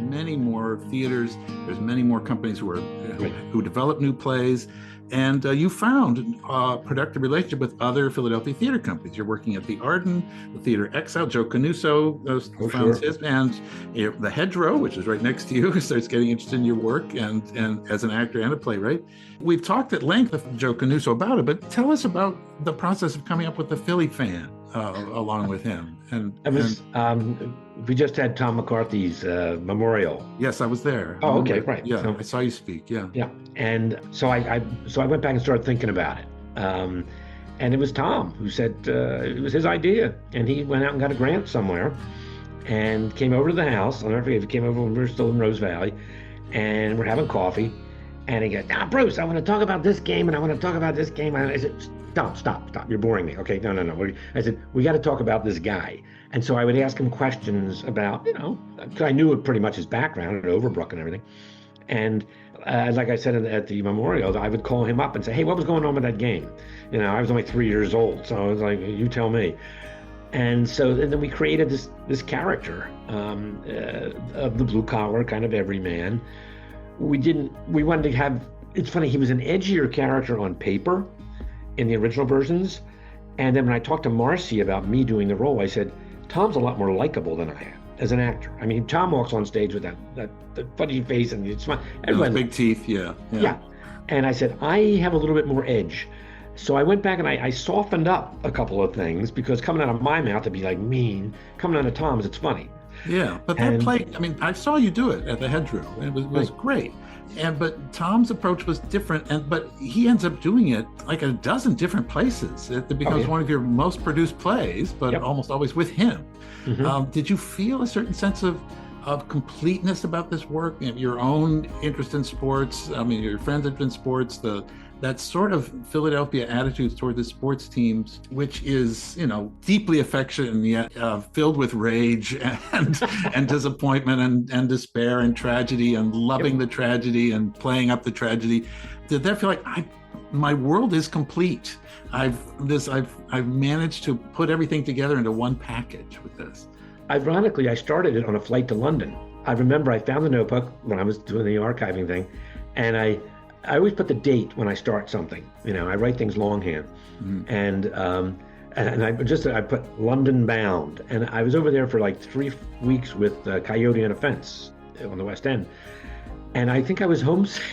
many more theaters. There's many more companies who develop new plays. And you found a productive relationship with other Philadelphia theater companies. You're working at the Arden, the Theater Exile. Joe Canuso founds his, and the Hedgerow, which is right next to you, starts getting interested in your work and as an actor and a playwright. We've talked at length with Joe Canuso about it, but tell us about the process of coming up with the Philly fan along with him. We just had Tom McCarthy's memorial. Yes, I was there. Oh, okay, right. Yeah, so, I saw you speak. Yeah. Yeah, and so I went back and started thinking about it. And it was Tom who said it was his idea, and he went out and got a grant somewhere, and came over to the house. I'll never forget. He came over when we were still in Rose Valley, and we're having coffee, and he goes, Bruce, I want to talk about this game, and I want to talk about this game. And I said, Stop. You're boring me. Okay, no. I said, we got to talk about this guy. And so I would ask him questions about, because I knew pretty much his background at Overbrook and everything. And like I said at the memorial, I would call him up and say, hey, what was going on with that game? I was only 3 years old, so I was like, you tell me. And then we created this character of the blue collar kind of everyman. We wanted to have, it's funny, he was an edgier character on paper in the original versions. And then when I talked to Marcy about me doing the role, I said, Tom's a lot more likable than I am as an actor. I mean, Tom walks on stage with that funny face and it's smile. Those big teeth, yeah. And I said, I have a little bit more edge. So I went back and I softened up a couple of things, because coming out of my mouth to be like mean, coming out of Tom's, it's funny. Yeah, but that play, I mean, I saw you do it at the Hedgerow, and it was great. But Tom's approach was different, but he ends up doing it like a dozen different places. It becomes one of your most produced plays, but almost always with him. Mm-hmm. Did you feel a certain sense of completeness about this work, your own interest in sports? I mean, your friends had been sports, that sort of Philadelphia attitude toward the sports teams, which is, deeply affectionate and yet filled with rage and disappointment and despair and tragedy and loving the tragedy and playing up the tragedy. Did that feel like my world is complete? I've managed to put everything together into one package with this. Ironically, I started it on a flight to London. I remember I found the notebook when I was doing the archiving thing, and I always put the date when I start something. I write things longhand. Mm-hmm. And I put London bound. And I was over there for like 3 weeks with Coyote and a Fence on the West End. And I think I was homesick.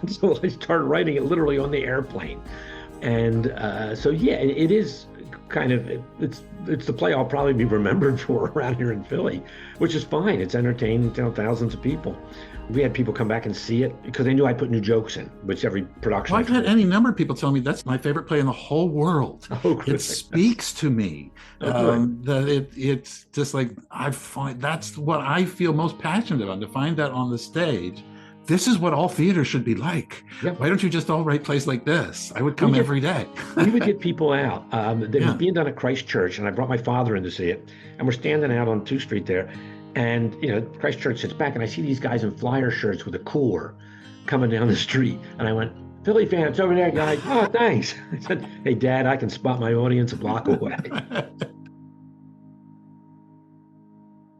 So I started writing it literally on the airplane. And it is kind of, it's the play I'll probably be remembered for around here in Philly, which is fine. It's entertained thousands of people. We had people come back and see it because they knew I put new jokes in, which every production. Well, I've had any number of people tell me that's my favorite play in the whole world. Oh, good. It speaks to me. It's just like, that's what I feel most passionate about, to find that on the stage. This is what all theater should be like. Yep. Why don't you just all write plays like this? I would come every day. We would get people out. It was being done at Christ Church, and I brought my father in to see it. And we're standing out on 2nd Street there. And, Christ Church sits back, and I see these guys in flyer shirts with a cooler coming down the street. And I went, Philly fans over there, guys. Oh, thanks. I said, hey, Dad, I can spot my audience a block away.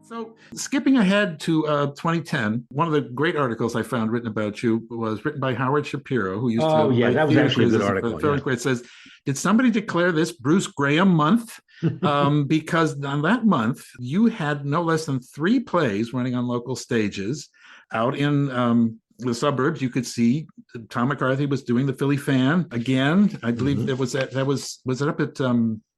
So skipping ahead to 2010, one of the great articles I found written about you was written by Howard Shapiro, who used to... Oh, yeah, that was actually a good article. It says, did somebody declare this Bruce Graham month? Because on that month, you had no less than 3 plays running on local stages. Out in the suburbs, you could see Tom McCarthy was doing the Philly Fan again. I believe was it up at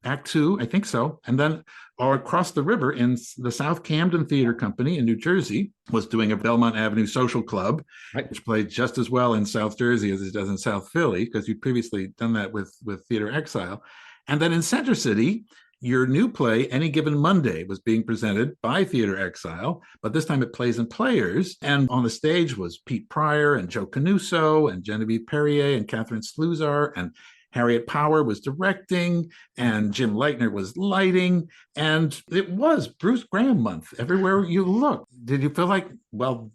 Act 2? I think so. And then across the river in the South Camden Theater Company in New Jersey was doing a Belmont Avenue Social Club, which played just as well in South Jersey as it does in South Philly, because you'd previously done that with Theater Exile. And then in Center City, your new play, Any Given Monday, was being presented by Theater Exile, but this time it plays in Players. And on the stage was Pete Pryor and Joe Canuso and Genevieve Perrier and Catherine Sluzar, and Harriet Power was directing, and Jim Leitner was lighting. And it was Bruce Graham month everywhere you looked. Did you feel like, well,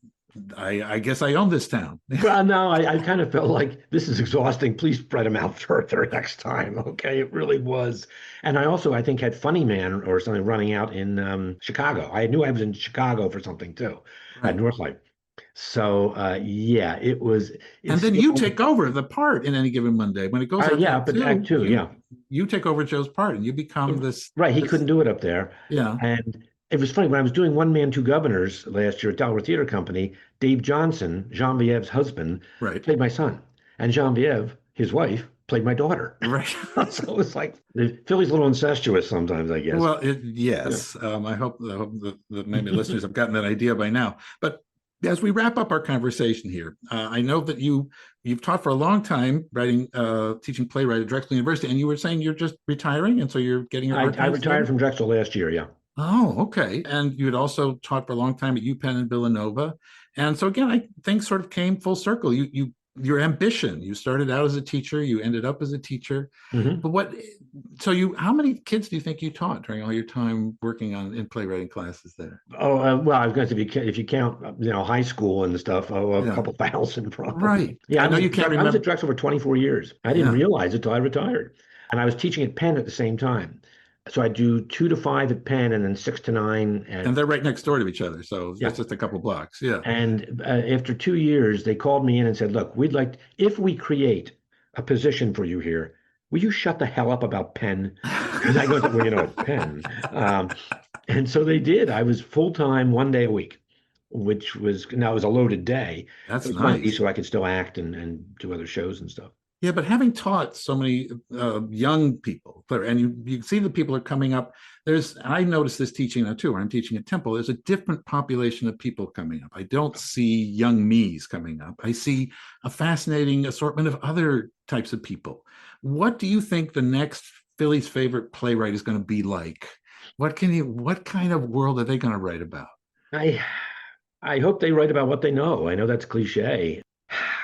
I guess I own this town. Well, no, I kind of felt like this is exhausting. Please spread them out further next time. Okay, it really was. And I also, I think, had Funny Man or something running out in Chicago. I knew I was in Chicago for something too, at Right. Northlight. So yeah, it was. And It's then you take over the part in any given Monday. When it goes out to yeah, Act but Act Two, Two, yeah. you take over Joe's part and you become this Right, he this couldn't do it up there. yeah, And it was funny when I was doing One Man, Two Governors last year at Delaware Theater Company, Dave Johnson, Genevieve's husband, right. played my son. And Genevieve, his wife, played my daughter. Right. So it's like Philly's a little incestuous sometimes, I guess. Well, Yeah. yes. I hope that maybe listeners have gotten that idea by now. But as we wrap up our conversation here, I know that you've taught for a long time, teaching playwright at Drexel University, and you were saying you're just retiring, and so you're getting your I archives retired together. from Drexel last year, yeah. Oh, okay. And you had also taught for a long time at UPenn and Villanova, and so again, things sort of came full circle. Your ambition. You started out as a teacher, you ended up as a teacher. Hmm. But how many kids do you think you taught during all your time working in playwriting classes there? Oh, well, I was going to say if you count, high school and stuff, a Yeah, couple thousand probably. right. Yeah, I know you can't I was at remember. Drexel for 24 years. I didn't Yeah, realize it till I retired. And I was teaching at Penn at the same time. So I do 2 to 5 at Penn and then 6 to 9 and at, they're right next door to each other, so yeah. it's just a couple blocks. Yeah. And after 2 years, they called me in and said, look, if we create a position for you here, will you shut the hell up about Penn? And I go, well, it's Penn. And so they did. I was full time 1 day a week, which was now it was a loaded day. It That's was Monday, nice. so I could still act and do other shows and stuff. Yeah, but having taught so many young people, and you see the people are coming up. I noticed this teaching now too, where I'm teaching at Temple. There's a different population of people coming up. I don't see young me's coming up. I see a fascinating assortment of other types of people. What do you think the next Philly's Favorite Playwright is going to be like? What kind of world are they going to write about? I I hope they write about what they know. I know that's cliche.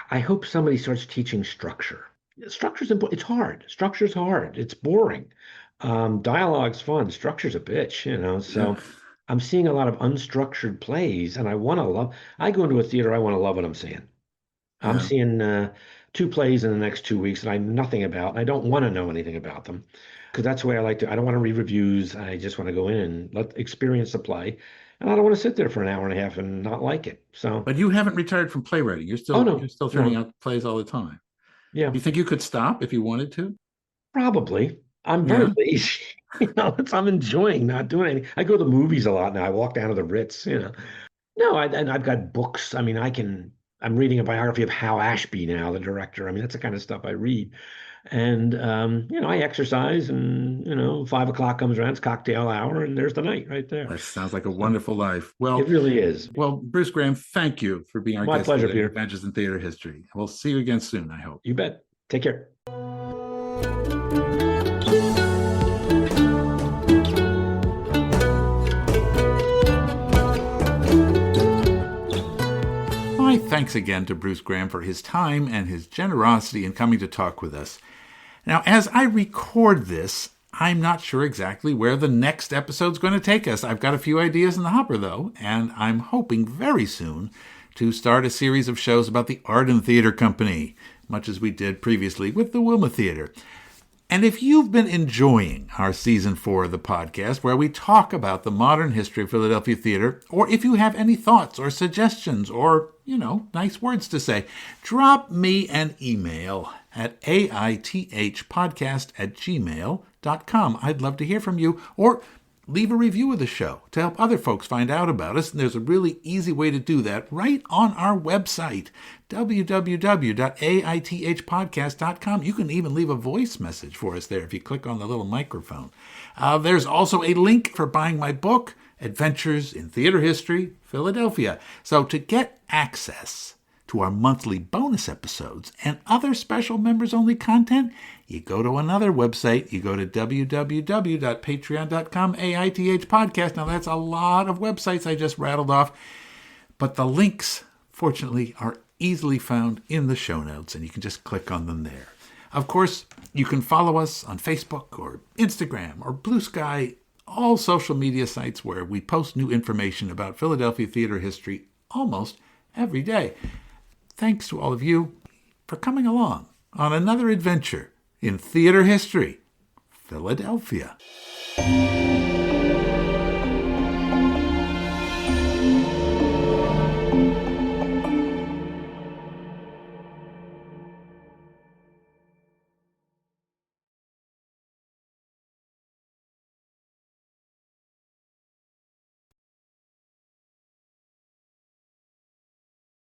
I hope somebody starts teaching structure. Structure's important. It's hard. Structure's hard. It's boring. Dialogue's fun. Structure's a bitch. Yeah, So I'm seeing a lot of unstructured plays, and I want to love. I go into a theater, I want to love what I'm seeing. I'm yeah. seeing 2 plays in the next 2 weeks that I know nothing about, and I don't want to know anything about them because that's the way I like to. I don't want to read reviews. I just want to go in and experience the play, and I don't want to sit there for an hour and a half and not like it. So, But you haven't retired from playwriting. You're oh still you're no, still turning no, out plays all the time. yeah, Do you think you could stop if you wanted to? probably. I'm very Yeah. lazy. I'm enjoying not doing anything. I go to the movies a lot now. I walk down to the Ritz. No, and I've got books. I mean, I'm reading a biography of Hal Ashby now, the director. I mean, that's the kind of stuff I read. And I exercise, and 5 o'clock comes around, it's cocktail hour, and there's the night right there. That sounds like a So wonderful life. it really is. Well, Bruce Graham, thank you for being our My guest pleasure, today, Peter. Adventures in Theater History. We'll see you again soon, I hope. You bet. Take care. My thanks again to Bruce Graham for his time and his generosity in coming to talk with us. Now, as I record this, I'm not sure exactly where the next episode's going to take us. I've got a few ideas in the hopper, though, and I'm hoping very soon to start a series of shows about the Arden Theater Company, much as we did previously with the Wilma Theater. And if you've been enjoying our Season 4 of the podcast, where we talk about the modern history of Philadelphia theater, or if you have any thoughts or suggestions or, nice words to say, drop me an email at aithpodcast@gmail.com. I'd love to hear from you, or leave a review of the show to help other folks find out about us. And there's a really easy way to do that right on our website, www.aithpodcast.com. You can even leave a voice message for us there if you click on the little microphone. There's also a link for buying my book, Adventures in Theater History, Philadelphia. So to get access to our monthly bonus episodes and other special members-only content, you go to another website. You go to www.patreon.com, AITH podcast. Now, that's a lot of websites I just rattled off, but the links, fortunately, are easily found in the show notes, and you can just click on them there. Of course, you can follow us on Facebook or Instagram or Blue Sky, all social media sites where we post new information about Philadelphia theater history almost every day. Thanks to all of you for coming along on another adventure in theater history, Philadelphia.